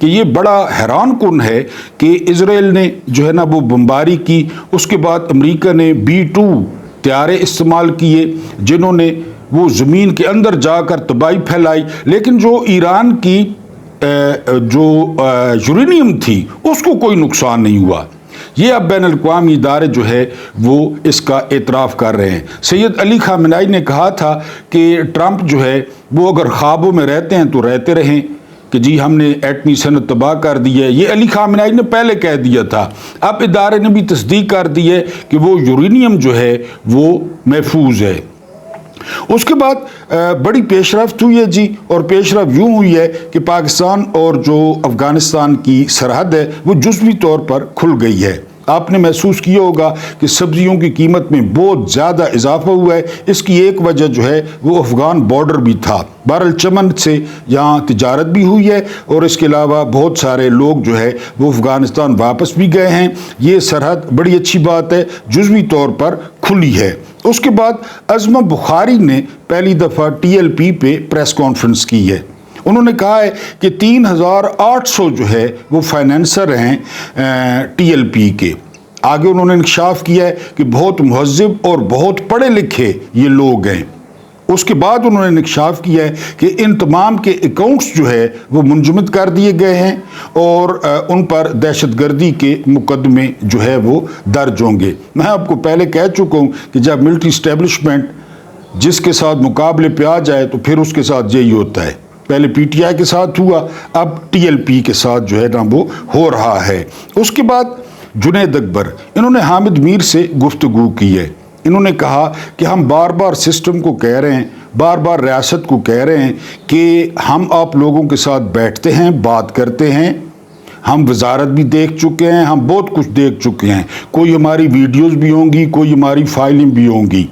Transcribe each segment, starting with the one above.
کہ یہ بڑا حیران کن ہے کہ اسرائیل نے جو ہے نا وہ بمباری کی، اس کے بعد امریکہ نے B-2 طیارے استعمال کیے جنہوں نے وہ زمین کے اندر جا کر تباہی پھیلائی، لیکن جو ایران کی جو یورینیم تھی اس کو کوئی نقصان نہیں ہوا۔ یہ اب بین الاقوامی ادارے جو ہے وہ اس کا اعتراف کر رہے ہیں۔ سید علی خامنہئی نے کہا تھا کہ ٹرمپ جو ہے وہ اگر خوابوں میں رہتے ہیں تو رہتے رہیں کہ جی ہم نے ایٹمی صنعت تباہ کر دی ہے، یہ علی خامنہئی نے پہلے کہہ دیا تھا۔ اب ادارے نے بھی تصدیق کر دی ہے کہ وہ یورینیم جو ہے وہ محفوظ ہے۔ اس کے بعد بڑی پیش رفت ہوئی ہے جی، اور پیش رفت یوں ہوئی ہے کہ پاکستان اور جو افغانستان کی سرحد ہے وہ جزوی طور پر کھل گئی ہے۔ آپ نے محسوس کیا ہوگا کہ سبزیوں کی قیمت میں بہت زیادہ اضافہ ہوا ہے، اس کی ایک وجہ جو ہے وہ افغان بارڈر بھی تھا۔ بہرحال چمن سے یہاں تجارت بھی ہوئی ہے اور اس کے علاوہ بہت سارے لوگ جو ہے وہ افغانستان واپس بھی گئے ہیں۔ یہ سرحد بڑی اچھی بات ہے، جزوی طور پر کھلی ہے۔ اس کے بعد عظمہ بخاری نے پہلی دفعہ TLP پہ پریس کانفرنس کی ہے۔ انہوں نے کہا ہے کہ 3800 جو ہے وہ فائنینسر ہیں TLP کے۔ آگے انہوں نے انکشاف کیا ہے کہ بہت مہذب اور بہت پڑھے لکھے یہ لوگ ہیں۔ اس کے بعد انہوں نے انکشاف کیا ہے کہ ان تمام کے اکاؤنٹس جو ہے وہ منجمد کر دیے گئے ہیں اور ان پر دہشت گردی کے مقدمے جو ہے وہ درج ہوں گے۔ میں آپ کو پہلے کہہ چکا ہوں کہ جب ملٹری اسٹیبلشمنٹ جس کے ساتھ مقابلے پہ آ جائے تو پھر اس کے ساتھ یہی ہوتا ہے۔ پہلے PTI کے ساتھ ہوا، اب TLP کے ساتھ جو ہے نا وہ ہو رہا ہے۔ اس کے بعد جنید اکبر، انہوں نے حامد میر سے گفتگو کی ہے۔ انہوں نے کہا کہ ہم بار بار سسٹم کو کہہ رہے ہیں، بار بار ریاست کو کہہ رہے ہیں کہ ہم آپ لوگوں کے ساتھ بیٹھتے ہیں، بات کرتے ہیں، ہم وزارت بھی دیکھ چکے ہیں، ہم بہت کچھ دیکھ چکے ہیں، کوئی ہماری ویڈیوز بھی ہوں گی، کوئی ہماری فائلیں بھی ہوں گی۔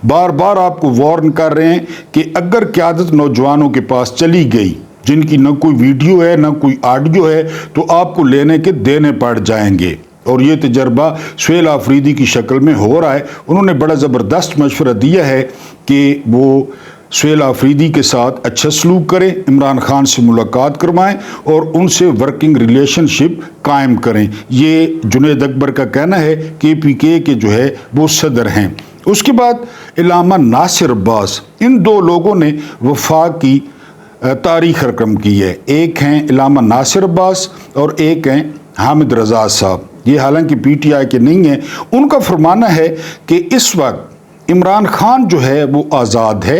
بار بار آپ کو وارن کر رہے ہیں کہ اگر قیادت نوجوانوں کے پاس چلی گئی جن کی نہ کوئی ویڈیو ہے نہ کوئی آڈیو ہے تو آپ کو لینے کے دینے پڑ جائیں گے، اور یہ تجربہ سہیل آفریدی کی شکل میں ہو رہا ہے۔ انہوں نے بڑا زبردست مشورہ دیا ہے کہ وہ سہیل آفریدی کے ساتھ اچھا سلوک کریں، عمران خان سے ملاقات کروائیں اور ان سے ورکنگ ریلیشن شپ قائم کریں۔ یہ جنید اکبر کا کہنا ہے، KPK کے جو ہے وہ صدر ہیں۔ اس کے بعد علامہ ناصر عباس، ان دو لوگوں نے وفاق کی تاریخ رقم کی ہے۔ ایک ہیں علامہ ناصر عباس اور ایک ہیں حامد رضا صاحب۔ یہ حالانکہ PTI کے نہیں ہیں۔ ان کا فرمانا ہے کہ اس وقت عمران خان جو ہے وہ آزاد ہے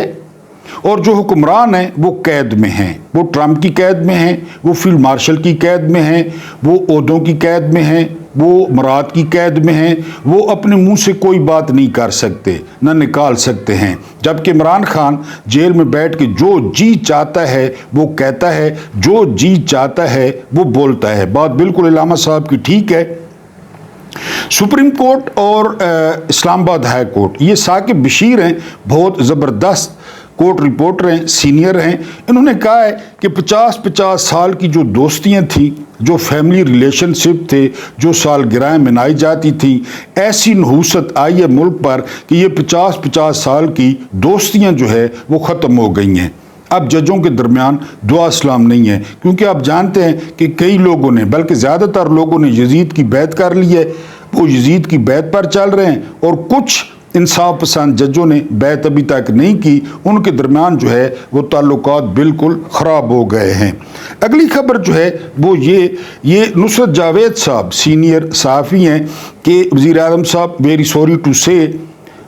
اور جو حکمران ہیں وہ قید میں ہیں، وہ ٹرمپ کی قید میں ہیں، وہ فیلڈ مارشل کی قید میں ہیں، وہ عہدوں کی قید میں ہیں، وہ مراد کی قید میں ہیں، وہ اپنے منہ سے کوئی بات نہیں کر سکتے نہ نکال سکتے ہیں، جبکہ عمران خان جیل میں بیٹھ کے جو جی چاہتا ہے وہ کہتا ہے، جو جی چاہتا ہے وہ بولتا ہے۔ بات بالکل علامہ صاحب کی ٹھیک ہے۔ سپریم کورٹ اور اسلام آباد ہائی کورٹ، یہ ثاقب بشیر ہیں، بہت زبردست کورٹ رپورٹر ہیں، سینئر ہیں۔ انہوں نے کہا ہے کہ 50 سال کی جو دوستیاں تھیں، جو فیملی ریلیشن شپ تھے، جو سالگرہیں منائی جاتی تھیں، ایسی نحوست آئی ہے ملک پر کہ یہ 50 سال کی دوستیاں جو ہے وہ ختم ہو گئی ہیں۔ اب ججوں کے درمیان دعا اسلام نہیں ہے، کیونکہ آپ جانتے ہیں کہ کئی لوگوں نے، بلکہ زیادہ تر لوگوں نے یزید کی بیعت کر لی ہے، وہ یزید کی بیعت پر چل رہے ہیں، اور کچھ انصاف پسند ججوں نے بیعت ابھی تک نہیں کی، ان کے درمیان جو ہے وہ تعلقات بالکل خراب ہو گئے ہیں۔ اگلی خبر جو ہے وہ یہ نصرت جاوید صاحب سینئر صحافی ہیں کہ وزیر اعظم صاحب ویری سوری ٹو سے،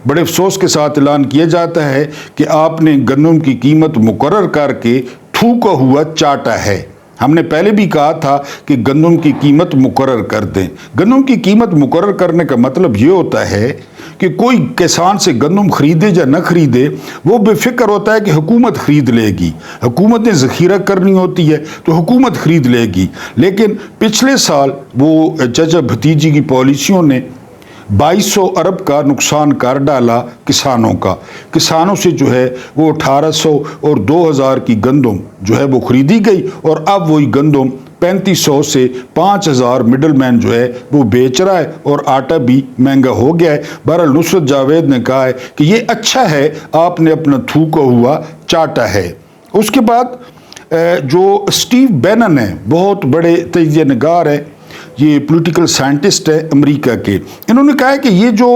بڑے افسوس کے ساتھ اعلان کیا جاتا ہے کہ آپ نے گندم کی قیمت مقرر کر کے تھوکا ہوا چاٹا ہے۔ ہم نے پہلے بھی کہا تھا کہ گندم کی قیمت مقرر کر دیں۔ گندم کی قیمت مقرر کرنے کا مطلب یہ ہوتا ہے کہ کوئی کسان سے گندم خریدے یا نہ خریدے، وہ بے فکر ہوتا ہے کہ حکومت خرید لے گی، حکومت نے ذخیرہ کرنی ہوتی ہے تو حکومت خرید لے گی۔ لیکن پچھلے سال وہ چچا بھتیجی کی پالیسیوں نے 2200 ارب کا نقصان کر ڈالا کسانوں کا۔ کسانوں سے جو ہے وہ 1800 اور 2000 کی گندم جو ہے وہ خریدی گئی، اور اب وہی گندم 3500 سے 5000 مڈل مین جو ہے وہ بیچ رہا ہے، اور آٹا بھی مہنگا ہو گیا ہے۔ بہرحال نصرت جاوید نے کہا ہے کہ یہ اچھا ہے، آپ نے اپنا تھوکا ہوا چاٹا ہے۔ اس کے بعد جو اسٹیو بینن ہے، بہت بڑے تجزیہ نگار ہے، یہ پولیٹیکل سائنٹسٹ ہے امریکہ کے، انہوں نے کہا ہے کہ یہ جو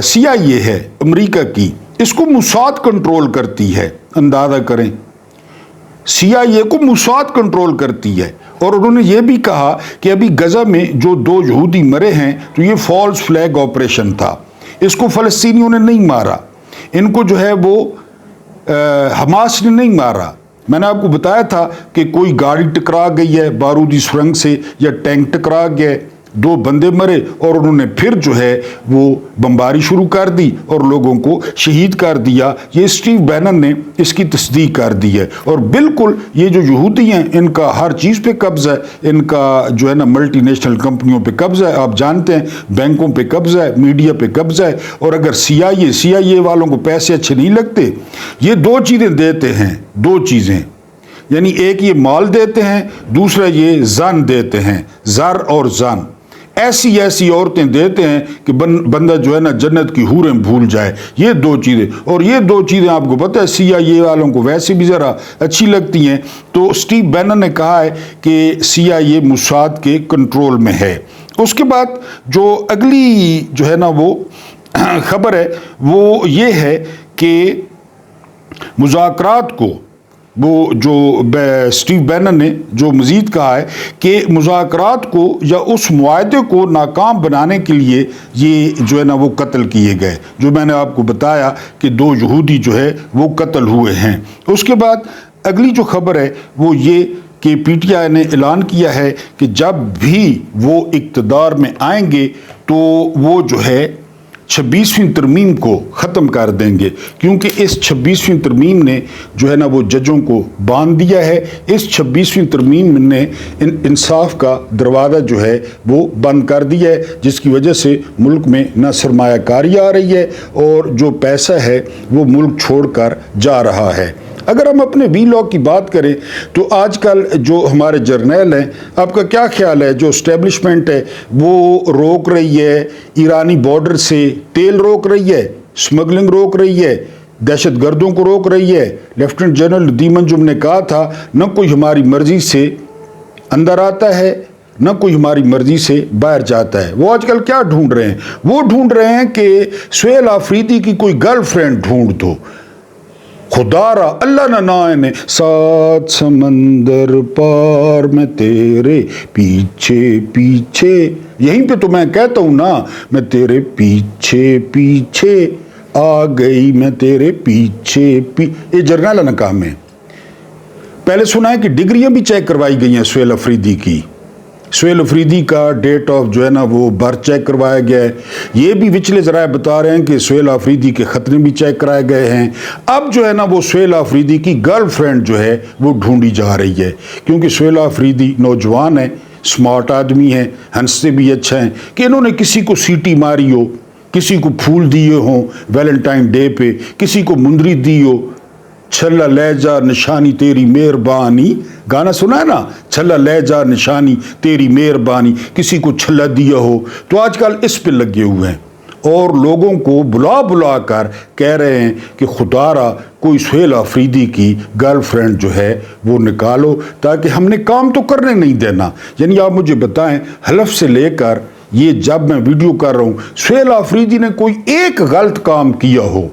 CIA ہے امریکہ کی، اس کو موساد کنٹرول کرتی ہے، اندازہ کریں CIA کو موساد کنٹرول کرتی ہے۔ اور انہوں نے یہ بھی کہا کہ ابھی غزہ میں جو 2 یہودی مرے ہیں تو یہ فالس فلیگ آپریشن تھا، اس کو فلسطینیوں نے نہیں مارا، ان کو جو ہے وہ حماس نے نہیں مارا۔ میں نے آپ کو بتایا تھا کہ کوئی گاڑی ٹکرا گئی ہے بارودی سرنگ سے یا ٹینک ٹکرا گیا، 2 بندے مرے اور انہوں نے پھر جو ہے وہ بمباری شروع کر دی اور لوگوں کو شہید کر دیا۔ یہ اسٹیو بینن نے اس کی تصدیق کر دی ہے۔ اور بالکل یہ جو یہودی ہیں ان کا ہر چیز پہ قبضہ ہے، ان کا جو ہے نا ملٹی نیشنل کمپنیوں پہ قبضہ ہے، آپ جانتے ہیں بینکوں پہ قبضہ ہے، میڈیا پہ قبضہ ہے۔ اور اگر CIA والوں کو پیسے اچھے نہیں لگتے، یہ 2 چیزیں دیتے ہیں، 2 چیزیں، یعنی ایک یہ مال دیتے ہیں، دوسرا یہ زن دیتے ہیں، زر اور زن، ایسی عورتیں دیتے ہیں کہ بندہ جو ہے نا جنت کی حوریں بھول جائے، یہ 2 چیزیں۔ اور یہ 2 چیزیں آپ کو پتہ ہے CIA والوں کو ویسے بھی ذرا اچھی لگتی ہیں۔ تو اسٹیو بینن نے کہا ہے کہ CIA موساد کے کنٹرول میں ہے۔ اس کے بعد جو اگلی جو ہے نا وہ خبر ہے وہ یہ ہے کہ مذاکرات کو، وہ جو اسٹیو بینن نے جو مزید کہا ہے کہ مذاکرات کو یا اس معاہدے کو ناکام بنانے کے لیے یہ جو ہے نا وہ قتل کیے گئے، جو میں نے آپ کو بتایا کہ 2 یہودی جو ہے وہ قتل ہوئے ہیں۔ اس کے بعد اگلی جو خبر ہے وہ یہ کہ PTI نے اعلان کیا ہے کہ جب بھی وہ اقتدار میں آئیں گے تو وہ جو ہے 26ویں ترمیم کو ختم کر دیں گے، کیونکہ اس 26ویں ترمیم نے جو ہے نا وہ ججوں کو باندھ دیا ہے۔ اس 26ویں ترمیم نے انصاف کا دروازہ جو ہے وہ بند کر دیا ہے، جس کی وجہ سے ملک میں نہ سرمایہ کاری آ رہی ہے اور جو پیسہ ہے وہ ملک چھوڑ کر جا رہا ہے۔ اگر ہم اپنے وی لاء کی بات کریں تو آج کل جو ہمارے جرنیل ہیں، آپ کا کیا خیال ہے؟ جو اسٹیبلشمنٹ ہے وہ روک رہی ہے ایرانی بارڈر سے تیل روک رہی ہے، سمگلنگ روک رہی ہے، دہشت گردوں کو روک رہی ہے۔ لیفٹیننٹ جنرل دی منجم نے کہا تھا نہ کوئی ہماری مرضی سے اندر آتا ہے نہ کوئی ہماری مرضی سے باہر جاتا ہے۔ وہ آج کل کیا ڈھونڈ رہے ہیں؟ وہ ڈھونڈ رہے ہیں کہ سہیل آفریدی کی کوئی گرل فرینڈ ڈھونڈ دو۔ خدا را اللہ نہ نائنے 7 سمندر پار میں تیرے پیچھے پیچھے، یہیں پہ تو میں کہتا ہوں نا، میں تیرے پیچھے پیچھے آ گئی، میں تیرے پیچھے یہ جرنیل نے کہا۔ میں پہلے سنا ہے کہ ڈگریاں بھی چیک کروائی گئی ہیں سہیل آفریدی کی، سہیل آفریدی کا ڈیٹ آف جو ہے نا وہ برتھ چیک کروایا گیا ہے۔ یہ بھی وچلے ذرائع بتا رہے ہیں کہ سہیل آفریدی کے خطرے بھی چیک کرائے گئے ہیں۔ اب جو ہے نا وہ سہیل آفریدی کی گرل فرینڈ جو ہے وہ ڈھونڈی جا رہی ہے، کیونکہ سہیل آفریدی نوجوان ہے، سمارٹ آدمی ہے، ہنستے بھی اچھا ہیں، کہ انہوں نے کسی کو سیٹی ماری ہو، کسی کو پھول دیے ہوں ویلنٹائن ڈے پہ، کسی کو مندری دی ہو، چھلا لے جا نشانی تیری مہربانی، گانا سنا ہے نا، چھلا لے جا نشانی تیری مہربانی، کسی کو چھلا دیا ہو، تو آج کل اس پہ لگے ہوئے ہیں اور لوگوں کو بلا بلا کر کہہ رہے ہیں کہ خدا را کوئی سہیل آفریدی کی گرل فرینڈ جو ہے وہ نکالو، تاکہ ہم نے کام تو کرنے نہیں دینا۔ یعنی آپ مجھے بتائیں، حلف سے لے کر یہ جب میں ویڈیو کر رہا ہوں، سہیل آفریدی نے کوئی ایک غلط کام کیا ہو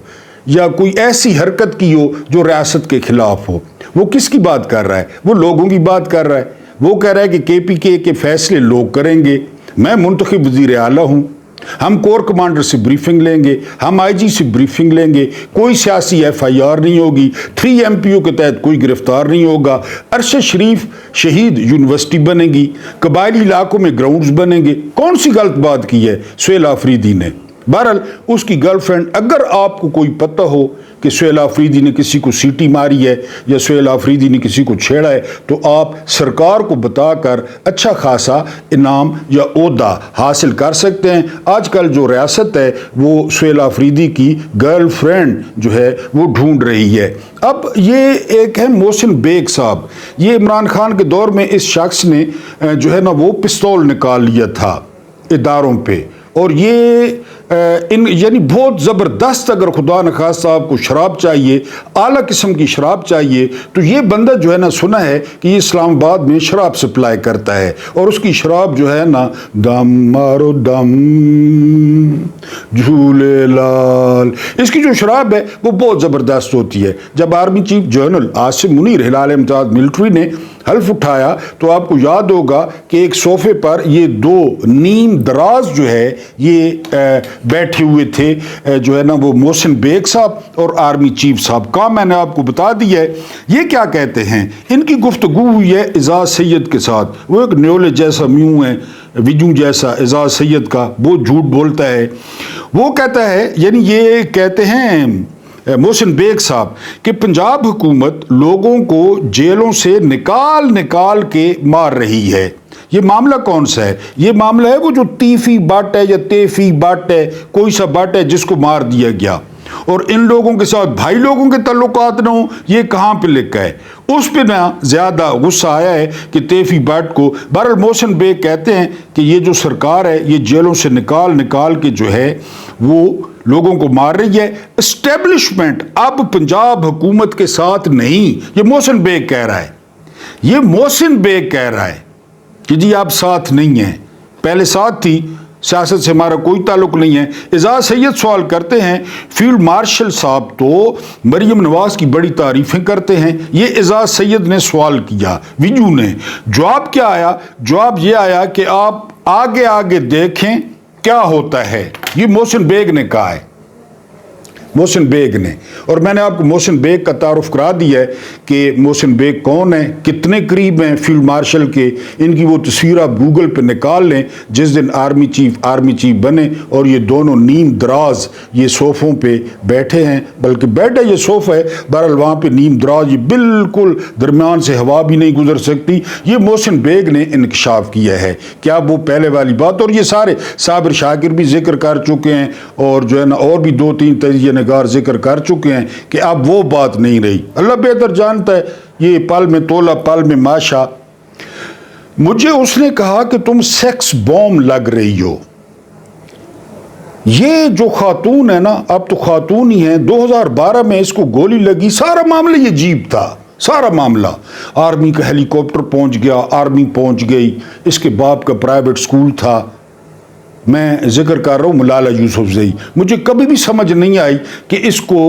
یا کوئی ایسی حرکت کی ہو جو ریاست کے خلاف ہو، وہ کس کی بات کر رہا ہے؟ وہ لوگوں کی بات کر رہا ہے۔ وہ کہہ رہا ہے کہ KPK کے فیصلے لوگ کریں گے، میں منتخب وزیر اعلیٰ ہوں، ہم کور کمانڈر سے بریفنگ لیں گے، ہم IG سے بریفنگ لیں گے، کوئی سیاسی FIR نہیں ہوگی، 3 MPO کے تحت کوئی گرفتار نہیں ہوگا، ارشد شریف شہید یونیورسٹی بنے گی، قبائلی علاقوں میں گراؤنڈز بنیں گے۔ کون سی غلط بات کی ہے سہیل آفریدی نے؟ بہرحال اس کی گرل فرینڈ، اگر آپ کو کوئی پتہ ہو کہ سہیل آفریدی نے کسی کو سیٹی ماری ہے یا سہیل آفریدی نے کسی کو چھیڑا ہے، تو آپ سرکار کو بتا کر اچھا خاصا انعام یا عہدہ حاصل کر سکتے ہیں۔ آج کل جو ریاست ہے وہ سہیل آفریدی کی گرل فرینڈ جو ہے وہ ڈھونڈ رہی ہے۔ اب یہ ایک ہے محسن بیگ صاحب، یہ عمران خان کے دور میں اس شخص نے جو ہے نا وہ پستول نکال لیا تھا اداروں پہ، اور یہ یعنی بہت زبردست اگر خدا نخواستہ آپ کو شراب چاہیے، اعلیٰ قسم کی شراب چاہیے، تو یہ بندہ جو ہے نا سنا ہے کہ یہ اسلام آباد میں شراب سپلائی کرتا ہے، اور اس کی شراب جو ہے نا دم مارو دم جھولے لال، اس کی جو شراب ہے وہ بہت زبردست ہوتی ہے۔ جب army chief general Asim Munir Hilal Imtiaz military نے حلف اٹھایا تو آپ کو یاد ہوگا کہ ایک صوفے پر یہ دو نیم دراز جو ہے یہ بیٹھے ہوئے تھے، جو ہے نا وہ محسن بیگ صاحب اور آرمی چیف صاحب کا میں نے آپ کو بتا دیا ہے۔ یہ کیا کہتے ہیں، ان کی گفتگو ہوئی ہے اعزاز سید کے ساتھ، وہ ایک نیولے جیسا میوں ہے، وجوں جیسا اعزاز سید کا، بہت جھوٹ بولتا ہے۔ وہ کہتا ہے، یعنی یہ کہتے ہیں محسن بیگ صاحب کہ پنجاب حکومت لوگوں کو جیلوں سے نکال کے مار رہی ہے۔ یہ معاملہ کون سا ہے؟ یہ معاملہ ہے وہ جو تیفی بٹ ہے یا تیفی بٹ ہے، کوئی سا بٹ ہے جس کو مار دیا گیا، اور ان لوگوں کے ساتھ بھائی لوگوں کے تعلقات نہ ہوں، یہ کہاں پہ لکھا ہے؟ اس پہ نہ زیادہ غصہ آیا ہے کہ تیفی بٹ کو۔ بہرحال محسن بیگ کہتے ہیں کہ یہ جو سرکار ہے یہ جیلوں سے نکال کے جو ہے وہ لوگوں کو مار رہی ہے۔ اسٹیبلشمنٹ اب پنجاب حکومت کے ساتھ نہیں، یہ محسن بیگ کہہ رہا ہے، یہ محسن بیگ کہہ رہا ہے کہ جی آپ ساتھ نہیں ہیں، پہلے ساتھ تھی، سیاست سے ہمارا کوئی تعلق نہیں ہے۔ اعزاز سید سوال کرتے ہیں، فیلڈ مارشل صاحب تو مریم نواز کی بڑی تعریفیں کرتے ہیں، یہ اعزاز سید نے سوال کیا، ویجو نے۔ جواب کیا آیا؟ جواب یہ آیا کہ آپ آگے دیکھیں کیا ہوتا ہے، یہ محسن بیگ نے کہا ہے، محسن بیگ نے۔ اور میں نے آپ کو محسن بیگ کا تعارف کرا دیا ہے کہ محسن بیگ کون ہے، کتنے قریب ہیں فیلڈ مارشل کے۔ ان کی وہ تصویر آپ گوگل پہ نکال لیں جس دن آرمی چیف بنے، اور یہ دونوں نیم دراز یہ صوفوں پہ بیٹھے ہیں، بلکہ بیٹھا یہ صوفہ ہے، بہرحال وہاں پہ نیم دراز، یہ بالکل درمیان سے ہوا بھی نہیں گزر سکتی۔ یہ محسن بیگ نے انکشاف کیا ہے۔ کیا وہ پہلے والی بات، اور یہ سارے صابر شاکر بھی ذکر کر چکے ہیں، اور جو ہے نا اور بھی 2-3 تجزیہ نگار ذکر کر چکے ہیں کہ اب وہ بات نہیں رہی۔ اللہ بہتر جانتا ہے، یہ پل میں تولا پل میں ماشا۔ مجھے اس نے کہا کہ تم سیکس بوم لگ رہی ہو۔ یہ جو خاتون ہے نا، اب تو خاتون ہی ہے، 2012 میں اس کو گولی لگی، سارا معاملہ یہ عجیب تھا، سارا معاملہ۔ آرمی کا ہیلی کاپٹر پہنچ گیا، آرمی پہنچ گئی، اس کے باپ کا پرائیویٹ سکول تھا۔ میں ذکر کر رہا ہوں ملالہ یوسفزئی۔ مجھے کبھی بھی سمجھ نہیں آئی کہ اس کو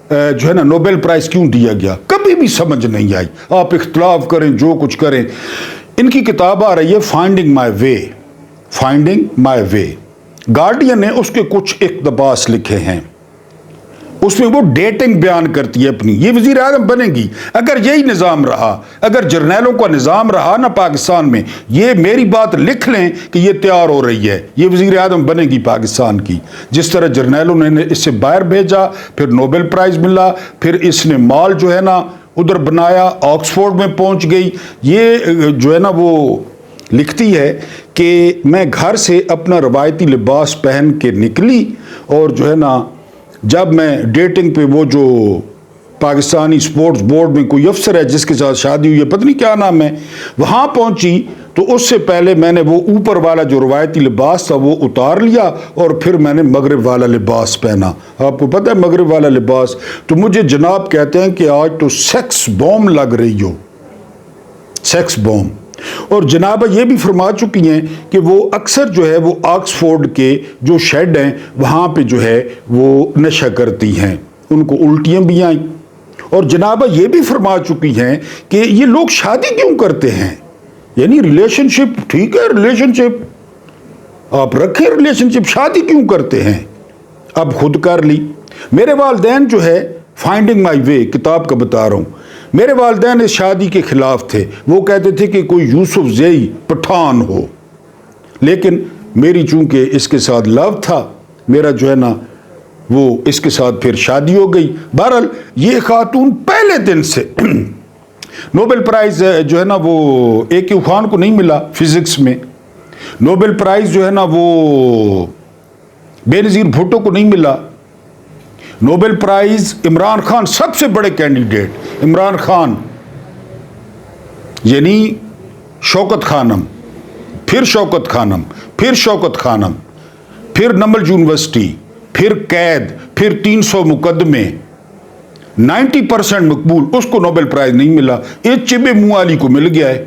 جو ہے نا نوبل پرائز کیوں دیا گیا، کبھی بھی سمجھ نہیں آئی۔ آپ اختلاف کریں، جو کچھ کریں۔ ان کی کتاب آ رہی ہے فائنڈنگ مائی وے، گارڈین نے اس کے کچھ اقتباس لکھے ہیں، اس میں وہ ڈیٹنگ بیان کرتی ہے اپنی۔ یہ وزیر اعظم بنے گی اگر یہی نظام رہا، اگر جرنیلوں کا نظام رہا نا پاکستان میں، یہ میری بات لکھ لیں کہ یہ تیار ہو رہی ہے، یہ وزیر اعظم بنے گی پاکستان کی۔ جس طرح جرنیلوں نے اس سے باہر بھیجا، پھر نوبل پرائز ملا، پھر اس نے مال جو ہے نا ادھر بنایا، آکسفورڈ میں پہنچ گئی۔ یہ جو ہے نا وہ لکھتی ہے کہ میں گھر سے اپنا روایتی لباس پہن کے نکلی، اور جو ہے نا جب میں ڈیٹنگ پہ، وہ جو پاکستانی سپورٹس بورڈ میں کوئی افسر ہے جس کے ساتھ شادی ہوئی ہے، پتہ نہیں کیا نام ہے، وہاں پہنچی تو اس سے پہلے میں نے وہ اوپر والا جو روایتی لباس تھا وہ اتار لیا، اور پھر میں نے مغرب والا لباس پہنا۔ آپ کو پتہ ہے مغرب والا لباس؟ تو مجھے جناب کہتے ہیں کہ آج تو سیکس بوم لگ رہی ہو، سیکس بوم۔ اور جناب یہ بھی فرما چکی ہیں کہ وہ اکثر جو ہے وہ آکسفورڈ کے جو شیڈ ہیں وہاں پہ جو ہے وہ نشہ کرتی ہیں، ان کو الٹیاں بھی آئیں۔ اور جناب یہ بھی فرما چکی ہیں کہ یہ لوگ شادی کیوں کرتے ہیں، یعنی ریلیشن شپ ٹھیک ہے، ریلیشن شپ آپ رکھیں، ریلیشن شپ شادی کیوں کرتے ہیں؟ اب خود کر لی۔ میرے والدین جو ہے فائنڈنگ مائی وے کتاب کا بتا رہا ہوں، میرے والدین اس شادی کے خلاف تھے، وہ کہتے تھے کہ کوئی یوسفزئی پٹھان ہو، لیکن میری چونکہ اس کے ساتھ لو تھا، میرا جو ہے نا وہ اس کے ساتھ پھر شادی ہو گئی۔ بہرحال یہ خاتون پہلے دن سے نوبل پرائز جو ہے نا وہ اے خان کو نہیں ملا فزکس میں، نوبل پرائز جو ہے نا وہ بے نظیر بھٹو کو نہیں ملا، نوبل پرائز عمران خان، سب سے بڑے کینڈیڈیٹ عمران خان، یعنی شوکت خانم، پھر شوکت خانم، پھر شوکت خانم، پھر نمبل یونیورسٹی، پھر قید، پھر 300 مقدمے، 90% مقبول، اس کو نوبل پرائز نہیں ملا، ایک چبے منہ والی کو مل گیا ہے۔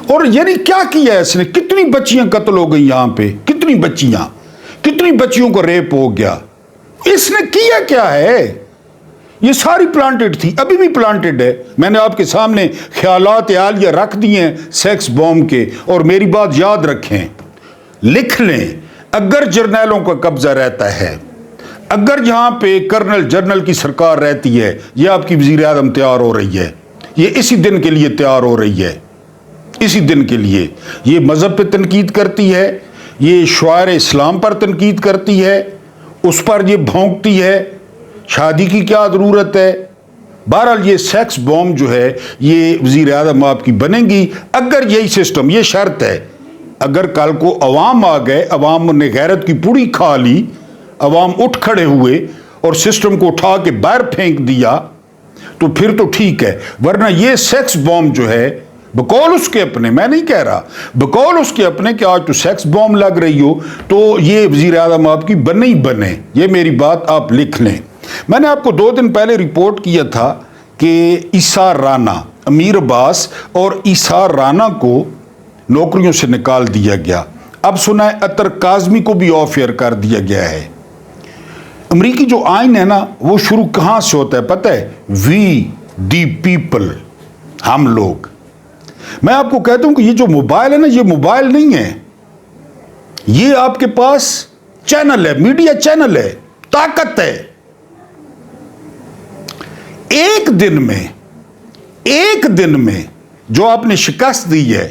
اور یعنی کیا کیا ہے اس نے؟ کتنی بچیاں قتل ہو گئی یہاں پہ، کتنی بچیوں کو ریپ ہو گیا، اس نے کیا کیا ہے؟ یہ ساری پلانٹڈ تھی، ابھی بھی پلانٹڈ ہے۔ میں نے آپ کے سامنے خیالات عالیہ رکھ دیے ہیں سیکس بوم کے، اور میری بات یاد رکھیں، لکھ لیں، اگر جرنیلوں کا قبضہ رہتا ہے، اگر یہاں پہ کرنل جنرل کی سرکار رہتی ہے، یہ آپ کی وزیر اعظم تیار ہو رہی ہے، یہ اسی دن کے لیے تیار ہو رہی ہے، اسی دن کے لیے یہ مذہب پہ تنقید کرتی ہے، یہ شعائر اسلام پر تنقید کرتی ہے، اس پر یہ بھونکتی ہے، شادی کی کیا ضرورت ہے؟ بہرحال یہ سیکس بوم جو ہے یہ وزیر اعظم آپ کی بنے گی اگر یہی سسٹم، یہ شرط ہے، اگر کل کو عوام آ گئے، عوام نے غیرت کی پوڑی کھا لی، عوام اٹھ کھڑے ہوئے اور سسٹم کو اٹھا کے باہر پھینک دیا تو پھر تو ٹھیک ہے، ورنہ یہ سیکس بوم جو ہے بقول اس کے اپنے، میں نہیں کہہ رہا، بقول اس کے اپنے کہ آج تو سیکس بوم لگ رہی ہو تو یہ وزیر اعظم آپ کی بنے ہی بنے، یہ میری بات آپ لکھ لیں۔ میں نے آپ کو 2 دن پہلے رپورٹ کیا تھا کہ ایثار رانا، امیر عباس اور ایثار رانا کو نوکریوں سے نکال دیا گیا۔ اب سنا ہے اطہر کاظمی کو بھی آف ایئر کر دیا گیا ہے۔ امریکی جو آئین ہے نا، وہ شروع کہاں سے ہوتا ہے پتہ ہے؟ وی دی پیپل، ہم لوگ۔ میں آپ کو کہتا ہوں کہ یہ جو موبائل ہے نا، یہ موبائل نہیں ہے، یہ آپ کے پاس چینل ہے، میڈیا چینل ہے، طاقت ہے۔ ایک دن میں جو آپ نے شکست دی ہے،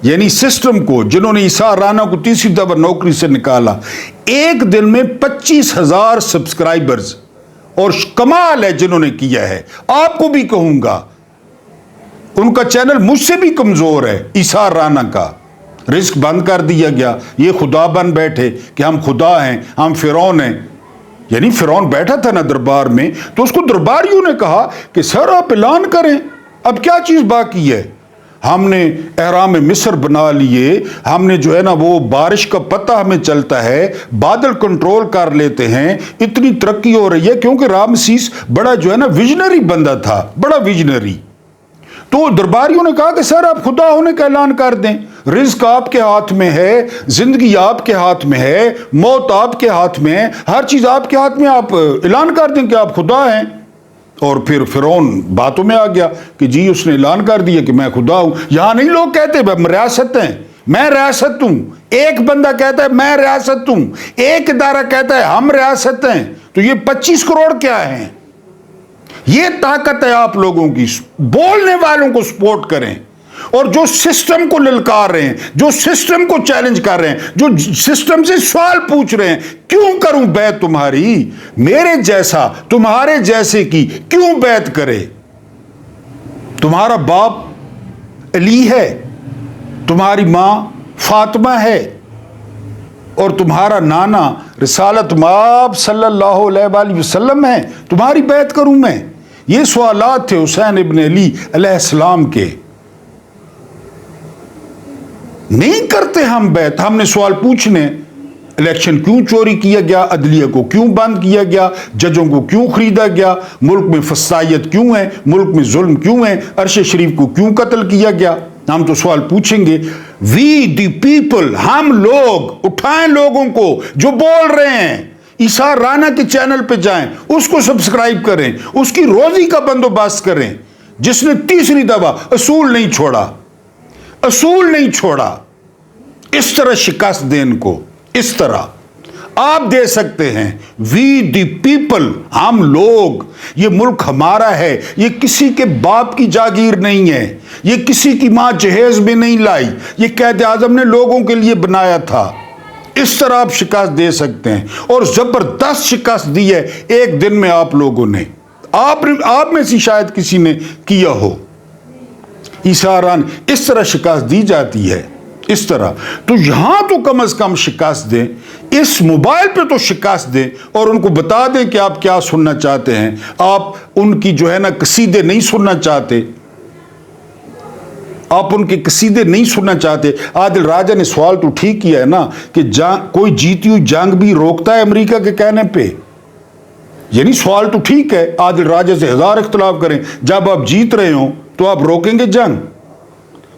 یعنی سسٹم کو، جنہوں نے ایثار رانا کو تیسری دفعہ نوکری سے نکالا، ایک دن میں 25,000 سبسکرائبرز، اور کمال ہے جنہوں نے کیا ہے۔ آپ کو بھی کہوں گا ان کا چینل مجھ سے بھی کمزور ہے، ایثار رانا کا، رزق بند کر دیا گیا، یہ خدا بن بیٹھے کہ ہم خدا ہیں، ہم فرعون ہیں۔ یعنی فرعون بیٹھا تھا نا دربار میں، تو اس کو درباریوں نے کہا کہ سر آپ اعلان کریں، اب کیا چیز باقی ہے؟ ہم نے احرام مصر بنا لیے، ہم نے جو ہے نا وہ بارش کا پتہ ہمیں چلتا ہے، بادل کنٹرول کر لیتے ہیں، اتنی ترقی ہو رہی ہے، کیونکہ رامسیس بڑا جو ہے نا ویژنری بندہ تھا، بڑا ویژنری۔ تو درباریوں نے کہا کہ سر آپ خدا ہونے کا اعلان کر دیں، رزق آپ کے ہاتھ میں ہے، زندگی آپ کے ہاتھ میں ہے، موت آپ کے ہاتھ میں ہے، ہر چیز آپ کے ہاتھ میں، آپ اعلان کر دیں کہ آپ خدا ہیں۔ اور پھر فرعون باتوں میں آ گیا کہ جی اس نے اعلان کر دیا کہ میں خدا ہوں۔ یہاں نہیں لوگ کہتے ہم ریاست ہیں، میں ریاست ہوں، ایک بندہ کہتا ہے میں ریاست ہوں، ایک ادارہ کہتا ہے ہم ریاست ہیں، تو یہ 25 کروڑ کیا ہیں؟ یہ طاقت ہے آپ لوگوں کی، بولنے والوں کو سپورٹ کریں، اور جو سسٹم کو للکار رہے ہیں، جو سسٹم کو چیلنج کر رہے ہیں، جو سسٹم سے سوال پوچھ رہے ہیں، کیوں کروں بیعت تمہاری؟ میرے جیسا تمہارے جیسے کی کیوں بیعت کرے؟ تمہارا باپ علی ہے، تمہاری ماں فاطمہ ہے، اور تمہارا نانا رسالت مآب صلی اللہ علیہ وآلہ وسلم ہے، تمہاری بیعت کروں میں؟ یہ سوالات تھے حسین ابن علی علیہ السلام کے۔ نہیں کرتے ہم بیعت، ہم نے سوال پوچھنے، الیکشن کیوں چوری کیا گیا، عدلیہ کو کیوں بند کیا گیا، ججوں کو کیوں خریدا گیا، ملک میں فسادیت کیوں ہے، ملک میں ظلم کیوں ہے، عرش شریف کو کیوں قتل کیا گیا؟ ہم تو سوال پوچھیں گے۔ وی دی پیپل، ہم لوگ، اٹھائیں لوگوں کو جو بول رہے ہیں۔ ایثار رانا کے چینل پہ جائیں، اس کو سبسکرائب کریں، اس کی روزی کا بندوبست کریں، جس نے تیسری دفعہ اصول نہیں چھوڑا، اصول نہیں چھوڑا۔ اس طرح شکست دیں ان کو، اس طرح آپ دے سکتے ہیں۔ وی دی پیپل، ہم لوگ، یہ ملک ہمارا ہے، یہ کسی کے باپ کی جاگیر نہیں ہے، یہ کسی کی ماں جہیز میں نہیں لائی، یہ قائد اعظم نے لوگوں کے لیے بنایا تھا۔ اس طرح آپ شکست دے سکتے ہیں، اور زبردست شکست دی ہے ایک دن میں آپ لوگوں نے، آپ میں سے شاید کسی نے کیا ہو۔ ایثار رانا اس طرح شکست دی جاتی ہے، اس طرح۔ تو یہاں تو کم از کم شکست دیں، اس موبائل پہ تو شکست دیں، اور ان کو بتا دیں کہ آپ کیا سننا چاہتے ہیں۔ آپ ان کی جو ہے نا قصیدے نہیں سننا چاہتے، آپ ان کے قصیدے نہیں سننا چاہتے. عادل راجہ نے سوال تو ٹھیک کیا ہے نا کہ کوئی جیتی ہوئی جنگ بھی روکتا ہے امریکہ کے کہنے پہ. یعنی سوال تو ٹھیک ہے, عادل راجہ سے ہزار اختلاف کریں, جب آپ جیت رہے ہوں تو آپ روکیں گے جنگ؟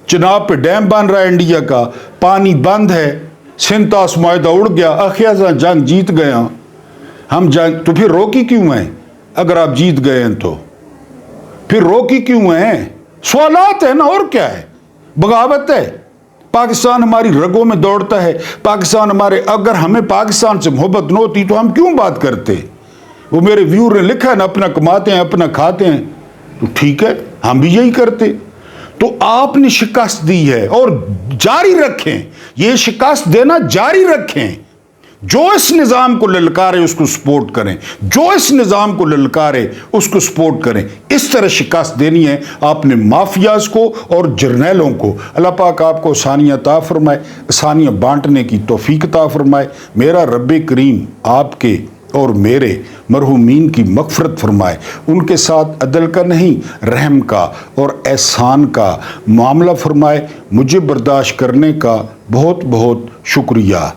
چناب پہ ڈیم بن رہا ہے انڈیا کا, پانی بند ہے, سنتاس معاہدہ اڑ گیا, اخیزاں جنگ جیت گئے ہم جنگ, تو پھر روکی کیوں ہیں؟ اگر آپ جیت گئے ہیں تو پھر روکی کیوں ہیں؟ سوالات ہیں نا, اور کیا ہے؟ بغاوت ہے. پاکستان ہماری رگوں میں دوڑتا ہے, پاکستان ہمارے, اگر ہمیں پاکستان سے محبت نہ ہوتی تو ہم کیوں بات کرتے؟ وہ میرے ویور نے لکھا ہے نا, اپنا کماتے ہیں اپنا کھاتے ہیں, تو ٹھیک ہے ہم بھی یہی کرتے. تو آپ نے شکست دی ہے اور جاری رکھیں, یہ شکست دینا جاری رکھیں. جو اس نظام کو للکارے اس کو سپورٹ کریں, جو اس نظام کو للکارے اس کو سپورٹ کریں. اس طرح شکست دینی ہے آپ نے مافیاز کو اور جرنیلوں کو. اللہ پاک آپ کو آسانیاں عطا فرمائے, آسانیاں بانٹنے کی توفیق عطا فرمائے. میرا رب کریم آپ کے اور میرے مرحومین کی مغفرت فرمائے. ان کے ساتھ عدل کا نہیں رحم کا اور احسان کا معاملہ فرمائے. مجھے برداشت کرنے کا بہت بہت شکریہ.